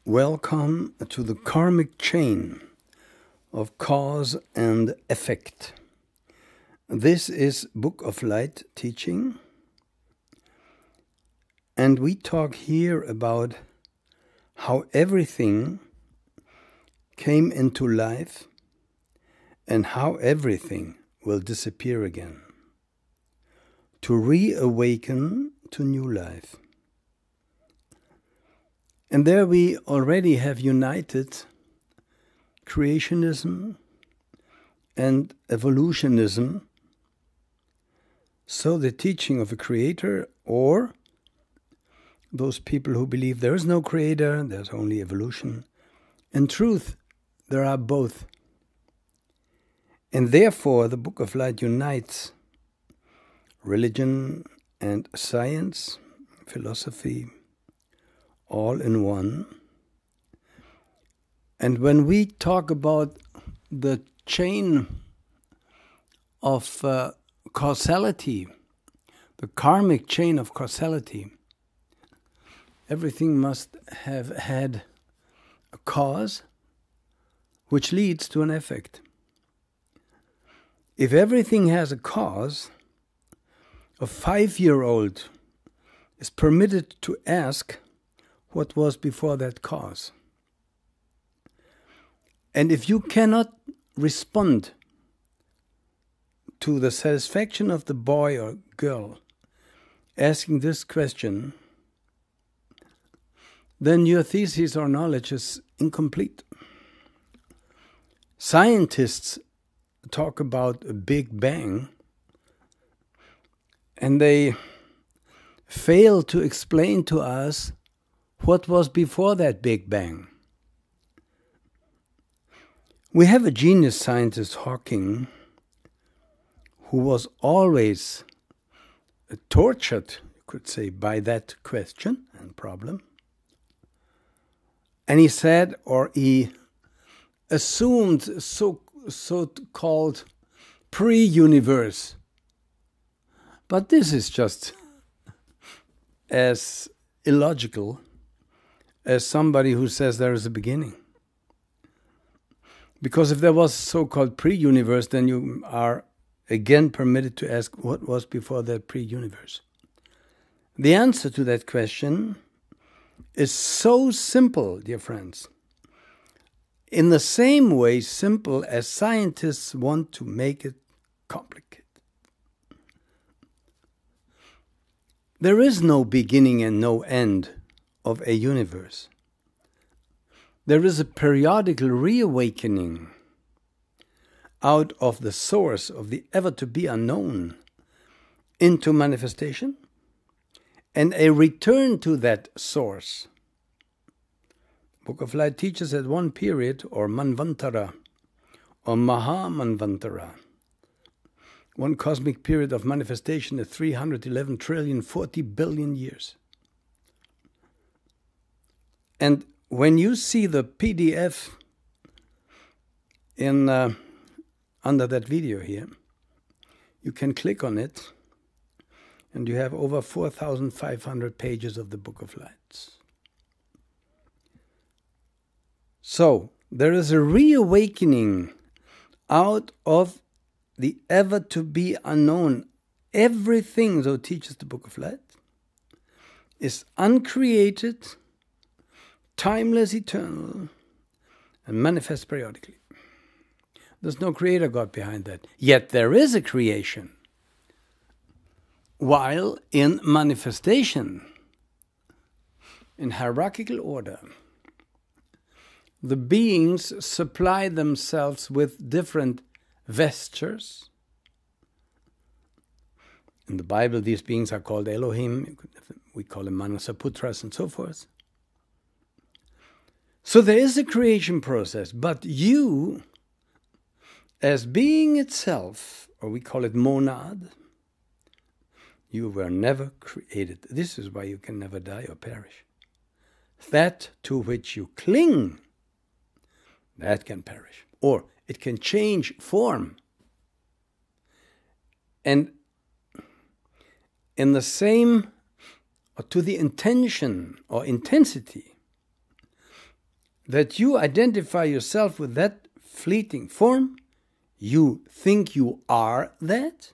Welcome to the karmic chain of cause and effect. This is Book of Light teaching, and we talk here about how everything came into life and how everything will disappear again, to reawaken to new life. And there we already have united creationism and evolutionism. So the teaching of a creator, or those people who believe there is no creator, there's only evolution. In truth, there are both. And therefore, the Book of Light unites religion and science, philosophy, all in one. And when we talk about the chain of causality, the karmic chain of causality, everything must have had a cause which leads to an effect. If everything has a cause, a 5-year-old is permitted to ask what was before that cause. And if you cannot respond to the satisfaction of the boy or girl asking this question, then your thesis or knowledge is incomplete. Scientists talk about a Big Bang, and they fail to explain to us what was before that Big Bang. We have a genius scientist, Hawking, who was always tortured, you could say, by that question and problem. And he said, or he assumed so-called pre-universe. But this is just as illogical as somebody who says there is a beginning. Because if there was so-called pre-universe, then you are again permitted to ask what was before that pre-universe. The answer to that question is so simple, dear friends. In the same way simple as scientists want to make it complicated. There is no beginning and no end of a universe. There is a periodical reawakening out of the source of the ever-to-be unknown into manifestation, and a return to that source. Book of Light teaches that one period, or Manvantara, or Maha-Manvantara, one cosmic period of manifestation is 311 trillion, 40 billion years. And when you see the PDF in under that video here, you can click on it, and you have over 4,500 pages of the Book of Lights. So, there is a reawakening out of the ever-to-be unknown. Everything, so teaches the Book of Light, is uncreated, timeless, eternal, and manifests periodically. There's no creator God behind that. Yet there is a creation. While in manifestation, in hierarchical order, the beings supply themselves with different vestures. In the Bible, these beings are called Elohim. We call them Manasaputras and so forth. So there is a creation process, but you, as being itself, or we call it monad, you were never created. This is why you can never die or perish. That to which you cling, that can perish. Or it can change form. And in the same, or to the intention or intensity that you identify yourself with that fleeting form, you think you are that,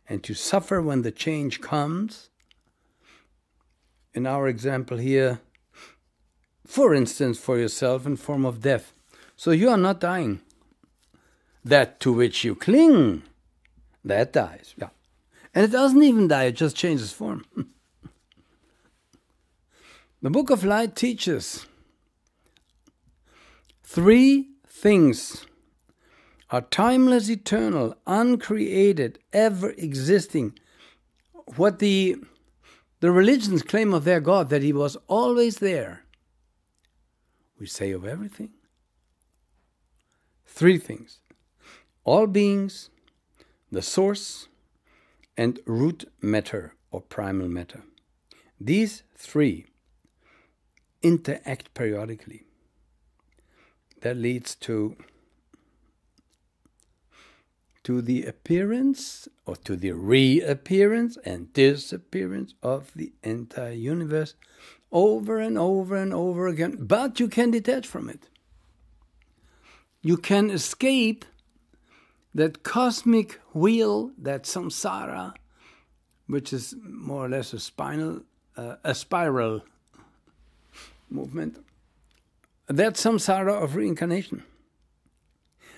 and to suffer when the change comes. In our example here, for instance, for yourself in form of death. So you are not dying. That to which you cling, that dies. Yeah. And it doesn't even die, it just changes form. The Book of Light teaches 3 things are timeless, eternal, uncreated, ever existing. What the religions claim of their God, that he was always there, we say of everything. 3 things. All beings, the source, and root matter or primal matter. These 3 interact periodically. That leads to the appearance or to the reappearance and disappearance of the entire universe over and over and over again. But you can detach from it. You can escape that cosmic wheel, that samsara, which is more or less a spiral movement. That samsara of reincarnation.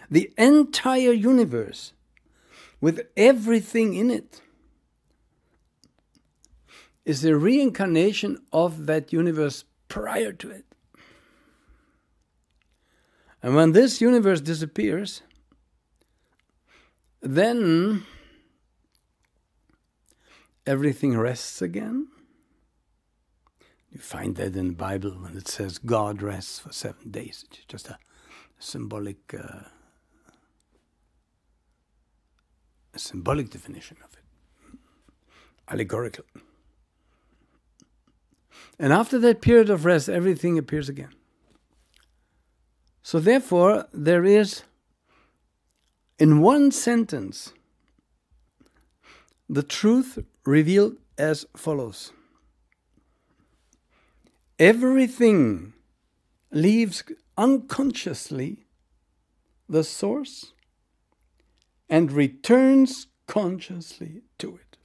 The entire universe, with everything in it, is the reincarnation of that universe prior to it. And when this universe disappears, then everything rests again. You find that in the Bible when it says God rests for 7 days. It's just a symbolic definition of it, allegorical. And after that period of rest, everything appears again. So therefore, there is, in one sentence, the truth revealed as follows. Everything leaves unconsciously the source and returns consciously to it.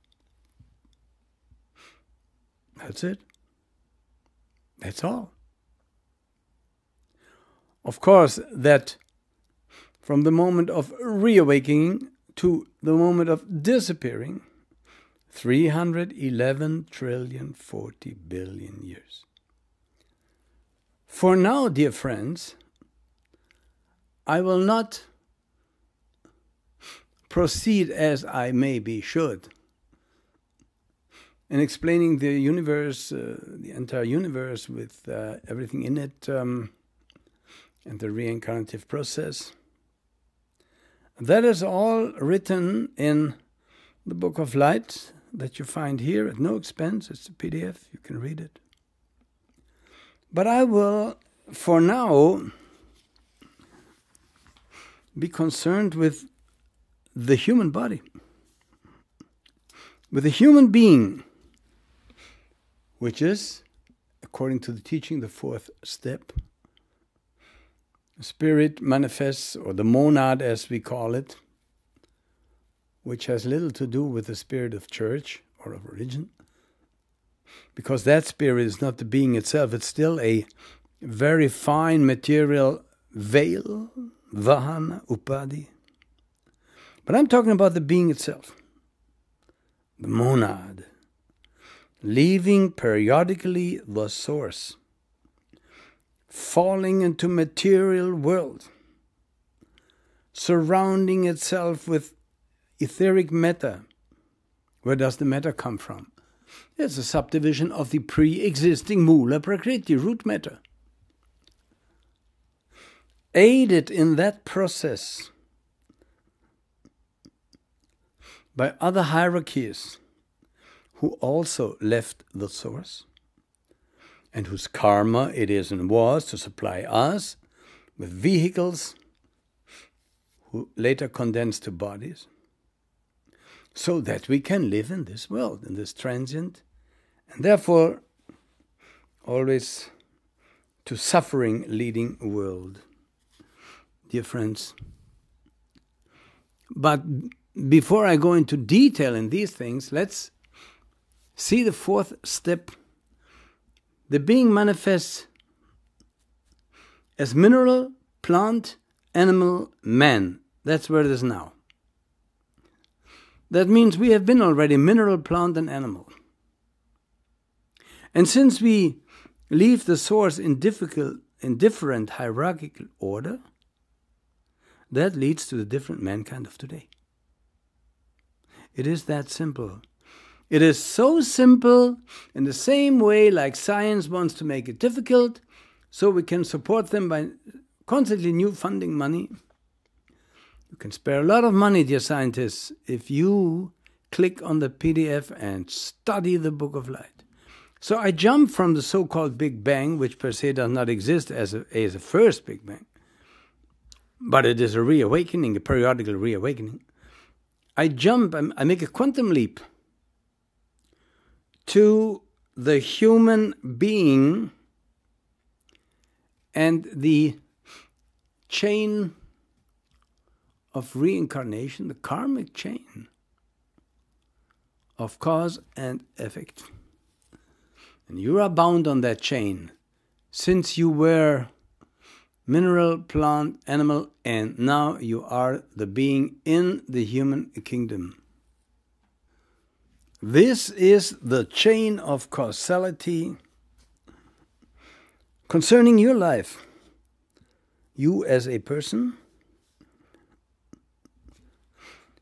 That's it. That's all. Of course, that from the moment of reawakening to the moment of disappearing, 311 trillion 40 billion years. For now, dear friends, I will not proceed as I maybe should in explaining the universe, the entire universe with everything in it, and the reincarnative process. That is all written in the Book of Light that you find here at no expense. It's a PDF, you can read it. But I will, for now, be concerned with the human body, with the human being, which is, according to the teaching, the 4th step. Spirit manifests, or the monad as we call it, which has little to do with the spirit of church or of religion, because that spirit is not the being itself. It's still a very fine material veil, vahana, upadhi. But I'm talking about the being itself, the monad, leaving periodically the source, falling into material world, surrounding itself with etheric matter. Where does the matter come from? It's a subdivision of the pre-existing mula prakriti, root matter. Aided in that process by other hierarchies who also left the source, and whose karma it is and was to supply us with vehicles who later condense to bodies, so that we can live in this world, in this transient, and therefore always to suffering leading world. Dear friends, but before I go into detail in these things, let's see the fourth step. The being manifests as mineral, plant, animal, man. That's where it is now. That means we have been already mineral, plant, and animal. And since we leave the source in different hierarchical order, that leads to the different mankind of today. It is that simple. It is so simple, in the same way like science wants to make it difficult, so we can support them by constantly new funding money. You can spare a lot of money, dear scientists, if you click on the PDF and study the Book of Light. So I jump from the so-called Big Bang, which per se does not exist as a first Big Bang, but it is a reawakening, a periodical reawakening. I make a quantum leap to the human being and the chain of reincarnation, the karmic chain of cause and effect. And you are bound on that chain since you were mineral, plant, animal, and now you are the being in the human kingdom. This is the chain of causality concerning your life. You as a person,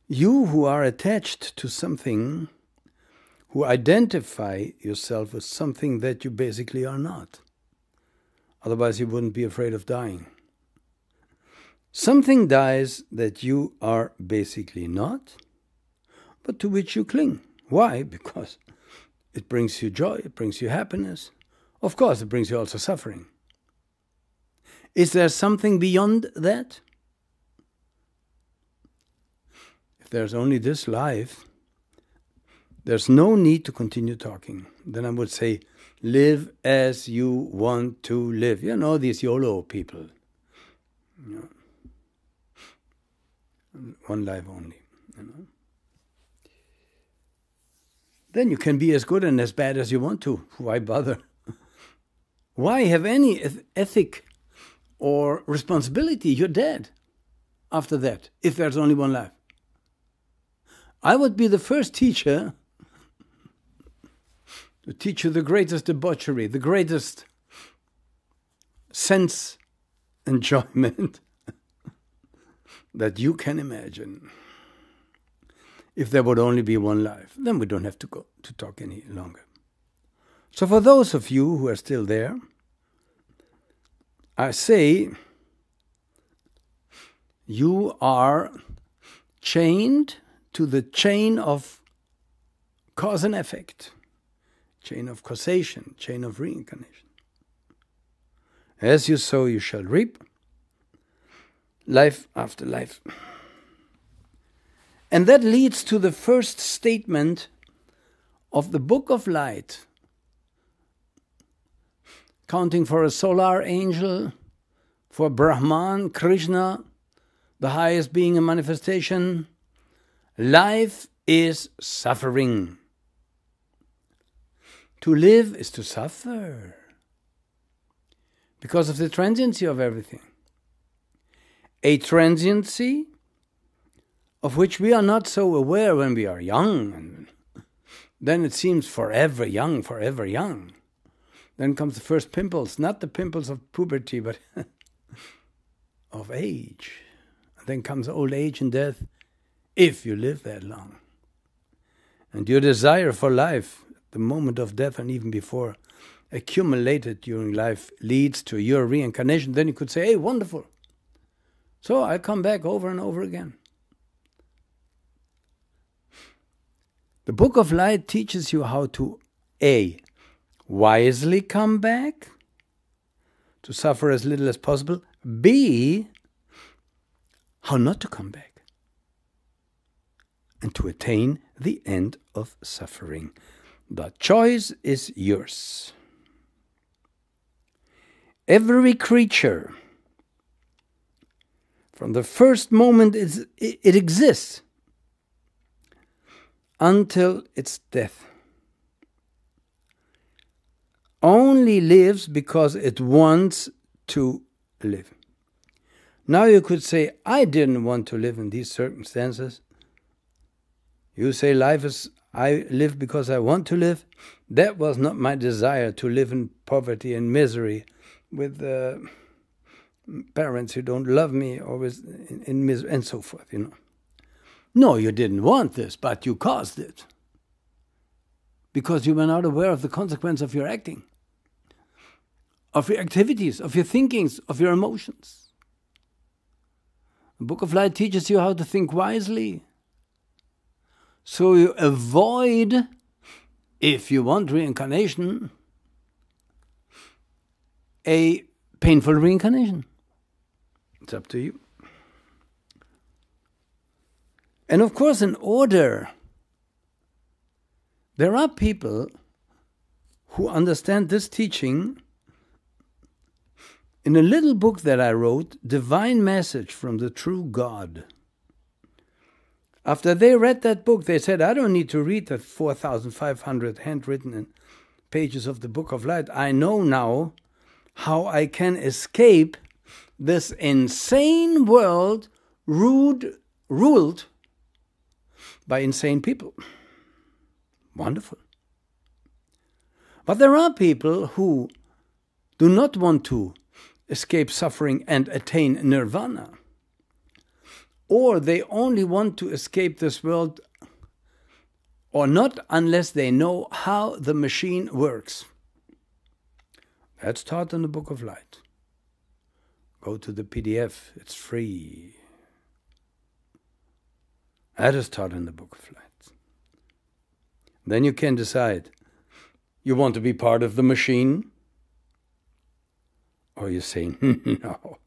you who are attached to something, who identify yourself as something that you basically are not. Otherwise you wouldn't be afraid of dying. Something dies that you are basically not, but to which you cling. Why? Because it brings you joy, it brings you happiness. Of course, it brings you also suffering. Is there something beyond that? If there's only this life, there's no need to continue talking. Then I would say, live as you want to live. You know, these YOLO people. You know, one life only. You know. Then you can be as good and as bad as you want to. Why bother? Why have any ethic or responsibility? You're dead after that, if there's only one life. I would be the first teacher to teach you the greatest debauchery, the greatest sense enjoyment that you can imagine. If there would only be one life, then we don't have to go to talk any longer. So for those of you who are still there, I say you are chained to the chain of cause and effect, chain of causation, chain of reincarnation. As you sow, you shall reap, life after life. And that leads to the first statement of the Book of Light, counting for a solar angel, for Brahman, Krishna, the highest being a manifestation. Life is suffering. To live is to suffer because of the transiency of everything. A transiency of which we are not so aware when we are young, and then it seems forever young, forever young. Then comes the first pimples, not the pimples of puberty, but of age. And then comes old age and death, if you live that long. And your desire for life, the moment of death and even before, accumulated during life, leads to your reincarnation. Then you could say, hey, wonderful. So I come back over and over again. The Book of Light teaches you how to A, wisely come back, to suffer as little as possible. B, how not to come back, and to attain the end of suffering. The choice is yours. Every creature, from the first moment it exists until its death, only lives because it wants to live. Now you could say, I didn't want to live in these circumstances. You say I live because I want to live. That was not my desire, to live in poverty and misery with parents who don't love me, or in misery and so forth, No, you didn't want this, but you caused it. Because you were not aware of the consequence of your acting, of your activities, of your thinkings, of your emotions. The Book of Light teaches you how to think wisely. So you avoid, if you want reincarnation, a painful reincarnation. It's up to you. And of course, there are people who understand this teaching in a little book that I wrote, Divine Message from the True God. After they read that book, they said, I don't need to read the 4,500 handwritten pages of the Book of Light. I know now how I can escape this insane world ruled by insane people. Wonderful. But there are people who do not want to escape suffering and attain nirvana. Or they only want to escape this world, or not unless they know how the machine works. That's taught in the Book of Light. Go to the PDF, it's free. That is taught in the Book of Light. Then you can decide, you want to be part of the machine? Or you say, no,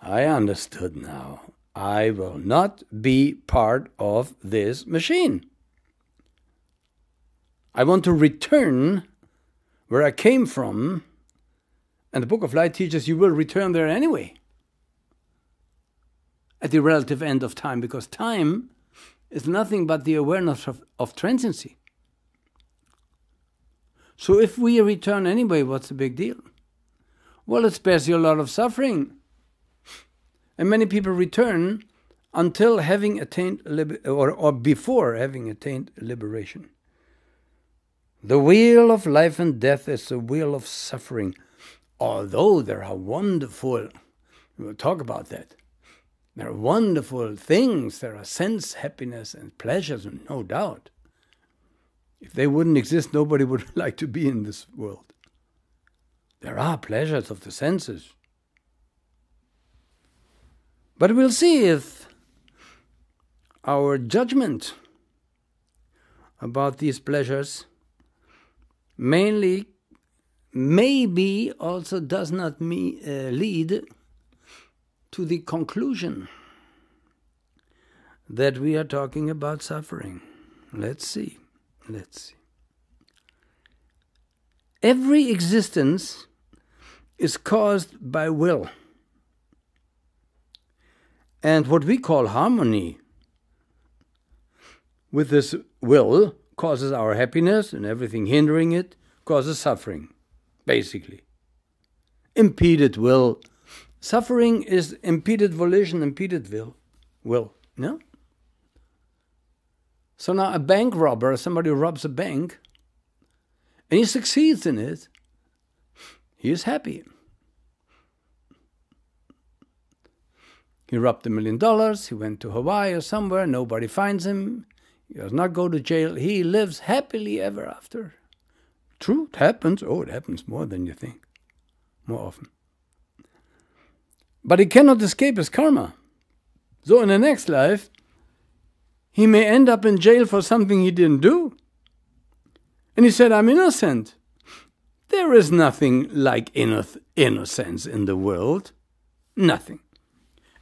I understood now. I will not be part of this machine. I want to return where I came from, and the Book of Light teaches you will return there anyway, at the relative end of time, because time is nothing but the awareness of transiency. So if we return anyway, what's the big deal? Well, it spares you a lot of suffering. And many people return until having attained, or before having attained liberation. The wheel of life and death is the wheel of suffering. Although there are wonderful, we'll talk about that. There are wonderful things, there are sense happiness and pleasures, no doubt. If they wouldn't exist, nobody would like to be in this world. There are pleasures of the senses. But we'll see if our judgment about these pleasures maybe also does not lead to the conclusion that we are talking about suffering. Let's see. Every existence is caused by will. And what we call harmony with this will causes our happiness, and everything hindering it causes suffering, basically. Impeded will. Suffering is impeded volition, impeded will. No? So now a bank robber, somebody who robs a bank, and he succeeds in it, he is happy. He robbed $1 million, he went to Hawaii or somewhere, nobody finds him, he does not go to jail, he lives happily ever after. True, it happens. Oh, it happens more than you think, more often. But he cannot escape his karma. So in the next life, he may end up in jail for something he didn't do. And he said, I'm innocent. There is nothing like innocence in the world. Nothing.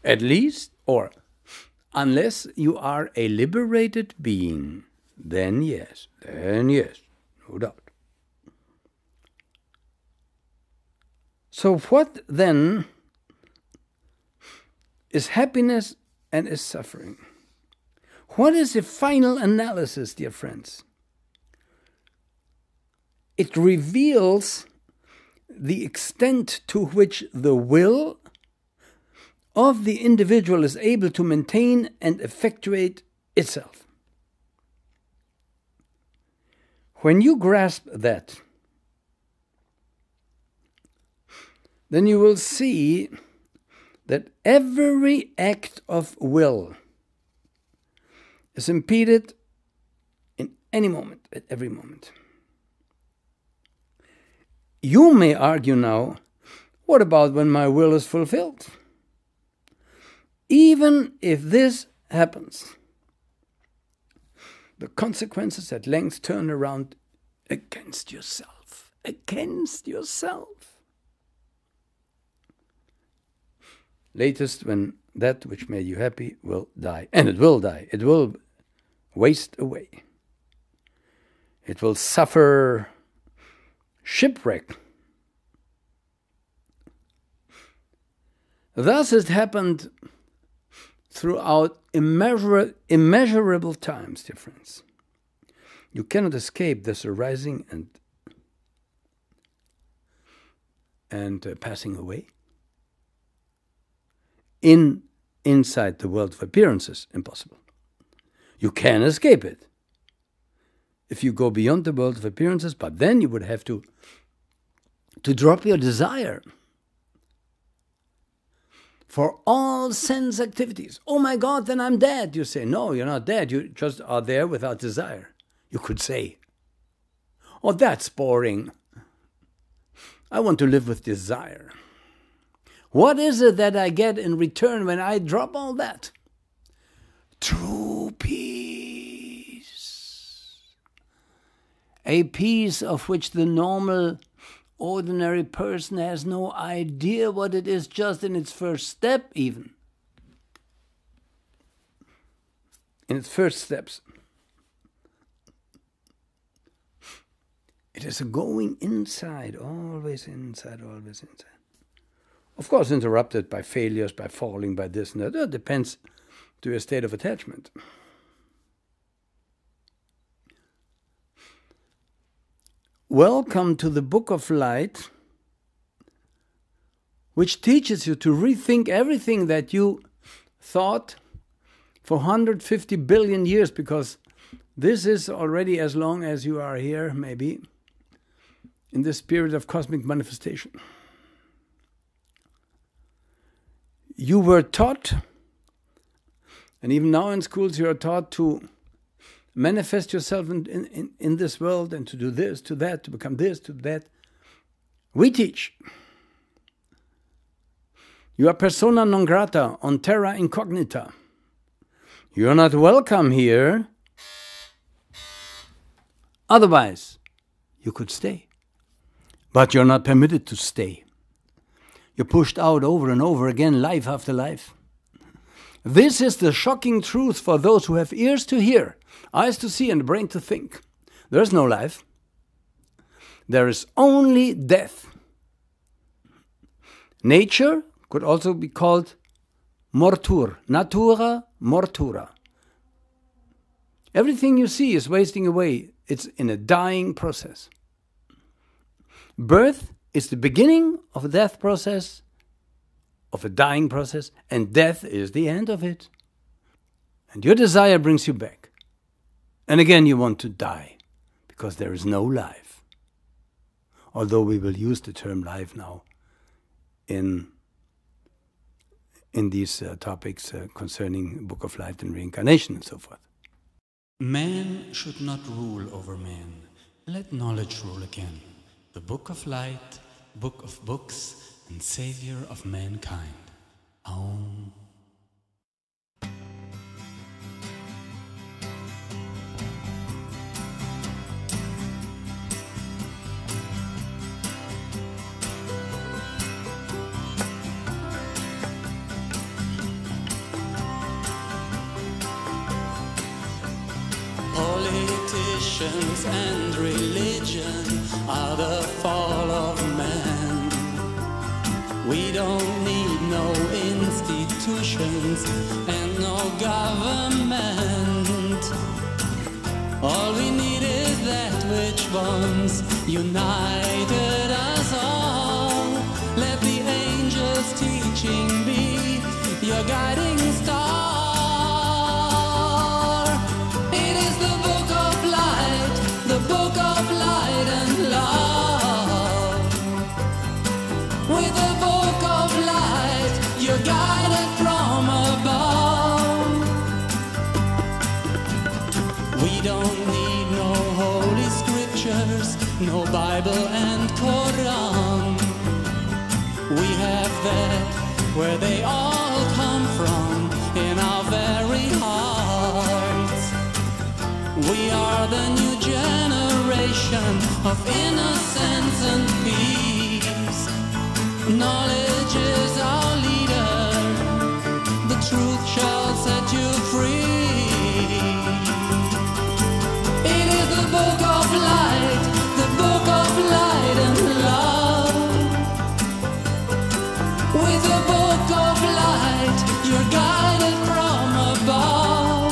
At least, or unless you are a liberated being, then yes, no doubt. So what then is happiness and is suffering? What is the final analysis, dear friends? It reveals the extent to which the will of the individual is able to maintain and effectuate itself. When you grasp that, then you will see that every act of will is impeded in any moment, at every moment. You may argue now, what about when my will is fulfilled? Even if this happens, the consequences at length turn around against yourself. Against yourself. Latest, when that which made you happy will die. And it will die. It will waste away. It will suffer shipwreck. Thus it happened throughout immeasurable times, dear friends. You cannot escape this arising and passing away. Inside the world of appearances, impossible. You can escape it if you go beyond the world of appearances, but then you would have to drop your desire for all sense activities. Oh my God, then I'm dead. You say, no, you're not dead. You just are there without desire. You could say, oh, that's boring. I want to live with desire. What is it that I get in return when I drop all that? True peace. A peace of which the normal, ordinary person has no idea what it is, just in its first step even. In its first steps. It is a going inside, always inside, always inside. Of course, interrupted by failures, by falling, by this and that. It depends to your state of attachment. Welcome to the Book of Light, which teaches you to rethink everything that you thought for 150 billion years, because this is already as long as you are here, maybe, in this period of cosmic manifestation. You were taught, and even now in schools you are taught to manifest yourself in this world and to do this, to that, to become this, to that. We teach. You are persona non grata on terra incognita. You are not welcome here. Otherwise, you could stay. But you're not permitted to stay. You're pushed out over and over again, life after life. This is the shocking truth for those who have ears to hear, eyes to see, and a brain to think. There is no life. There is only death. Nature could also be called mortur, natura mortura. Everything you see is wasting away. It's in a dying process. Birth is the beginning of a death process, of a dying process, and death is the end of it. And your desire brings you back. And again you want to die, because there is no life. Although we will use the term life now in these topics concerning Book of Light and reincarnation and so forth. Man should not rule over man. Let knowledge rule again. The Book of Light, Book of Books, and Savior of mankind. Aum. Politicians and religion are the fall of man. We don't need no institutions and no government. All we need is that which once united us all. Let the angels' teaching be your guiding star. It is the book of light, the book of light and love. With the book of light, you're guided from above. We don't need no holy scriptures, no Bible and Quran. We have that where they all come from, in our very hearts. We are the new generation of innocence and peace. Knowledge is our leader, the truth shall set you free. It is the book of light, the book of light and love. With the book of light, you're guided from above.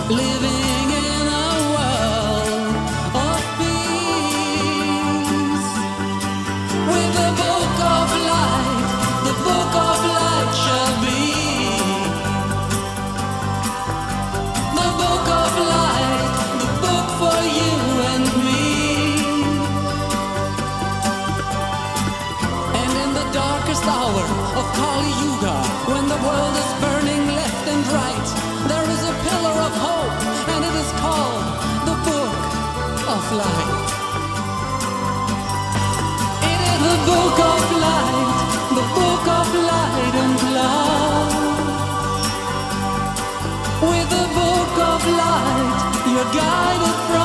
Living in a world of peace. With the book of light, the book of light shall be. The book of light, the book for you and me. And in the darkest hour of Kali Yuga, when the world is burning left and right, there is a pillar of hope, and it is called the Book of Light. It is the Book of Light, the Book of Light and love. With the Book of Light, you're guided from